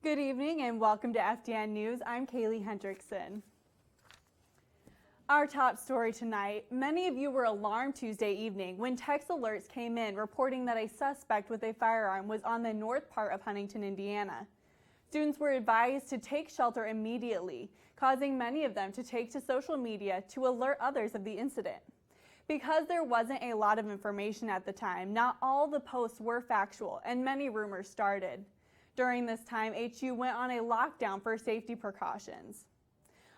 Good evening and welcome to FDN News. I'm Kaylee Hendrickson. Our top story tonight, many of you were alarmed Tuesday evening when text alerts came in reporting that a suspect with a firearm was on the north part of Huntington, Indiana. Students were advised to take shelter immediately, causing many of them to take to social media to alert others of the incident. Because there wasn't a lot of information at the time, not all the posts were factual and many rumors started. During this time, HU went on a lockdown for safety precautions.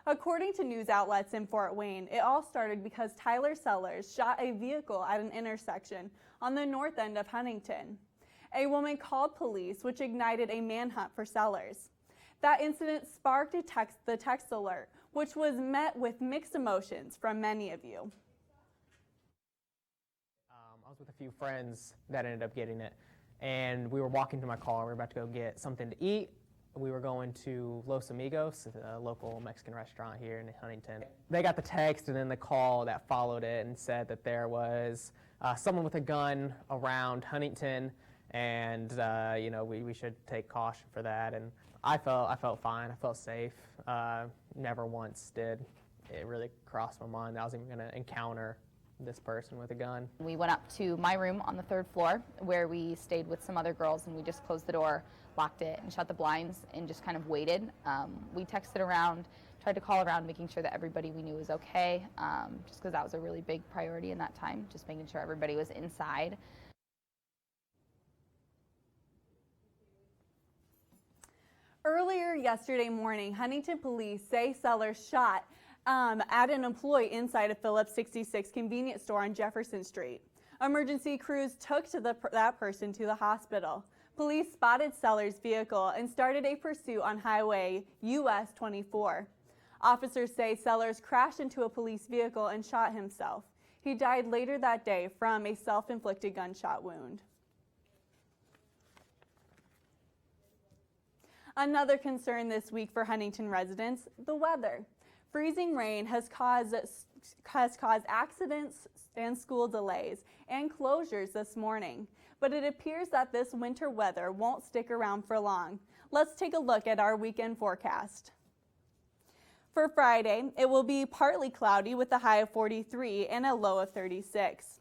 According to news outlets in Fort Wayne, it all started because Tyler Sellers shot a vehicle at an intersection on the north end of Huntington. A woman called police, which ignited a manhunt for Sellers. That incident sparked the text alert, which was met with mixed emotions from many of you. I was with a few friends that ended up getting it, and we were walking to my car. We were about to go get something to eat. We were going to Los Amigos, a local Mexican restaurant here in Huntington. They got the text and then the call that followed it and said that there was someone with a gun around Huntington, and we should take caution for that. And I felt fine. I felt safe. Never once did it really cross my mind that I was even going to encounter this person with a gun. We went up to my room on the 3rd floor where we stayed with some other girls, and we just closed the door, locked it, and shut the blinds and just kind of waited. We texted around, tried to call around, making sure that everybody we knew was okay, just because that was a really big priority in that time, just making sure everybody was inside. Earlier yesterday morning, Huntington police say Sellers shot at an employee inside a Phillips 66 convenience store on Jefferson Street. Emergency crews took that person to the hospital. Police spotted Sellers' vehicle and started a pursuit on Highway US 24. Officers say Sellers crashed into a police vehicle and shot himself. He died later that day from a self-inflicted gunshot wound. Another concern this week for Huntington residents, the weather. Freezing rain has caused accidents and school delays and closures this morning, but it appears that this winter weather won't stick around for long. Let's take a look at our weekend forecast. For Friday, it will be partly cloudy with a high of 43 and a low of 36.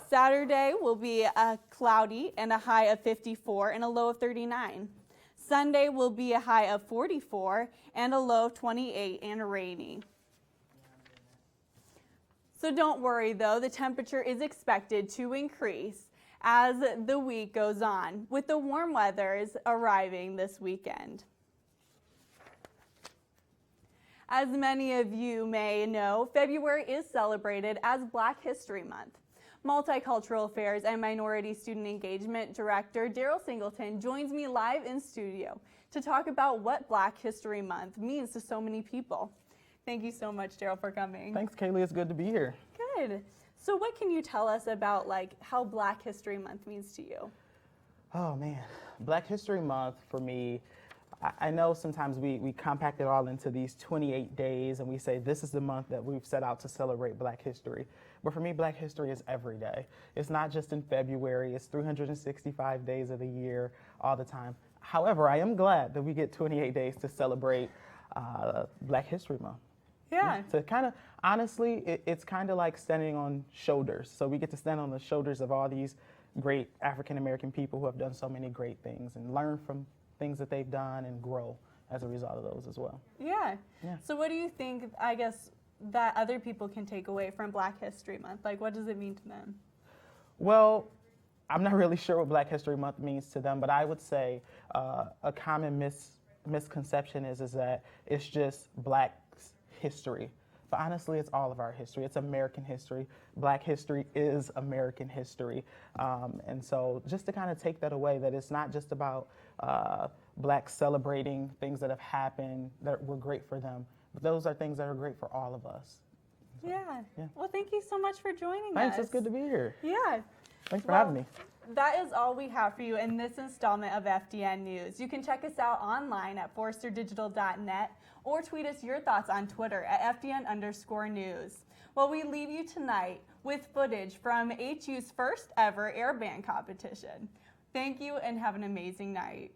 Saturday will be cloudy and a high of 54 and a low of 39. Sunday will be a high of 44 and a low of 28 and rainy. So don't worry though, the temperature is expected to increase as the week goes on, with the warm weathers arriving this weekend. As many of you may know, February is celebrated as Black History Month. Multicultural Affairs and Minority Student Engagement Director Daryl Singleton joins me live in studio to talk about what Black History Month means to so many people. Thank you so much, Daryl, for coming. Thanks, Kaylee. It's good to be here. Good. So what can you tell us about how Black History Month means to you? Oh man, Black History Month for me, I know sometimes we compact it all into these 28 days and we say this is the month that we've set out to celebrate Black history. But for me, Black history is every day. It's not just in February, it's 365 days of the year, all the time. However, I am glad that we get 28 days to celebrate Black History Month. Yeah. So honestly, it's kind of like standing on shoulders. So we get to stand on the shoulders of all these great African-American people who have done so many great things and learn from things that they've done and grow as a result of those as well. Yeah. So what do you think, I guess, that other people can take away from Black History Month? What does it mean to them? Well, I'm not really sure what Black History Month means to them, but I would say a common misconception is that it's just Black history. But honestly, it's all of our history. It's American history. Black history is American history. And so just to kind of take that away, that it's not just about Blacks celebrating things that have happened that were great for them, but those are things that are great for all of us. So, yeah. Well, thank you so much for joining us. Thanks, it's good to be here. Yeah. Thanks for having me. That is all we have for you in this installment of FDN News. You can check us out online at forresterdigital.net or tweet us your thoughts on Twitter at FDN_news. Well, we leave you tonight with footage from HU's first ever air band competition. Thank you and have an amazing night.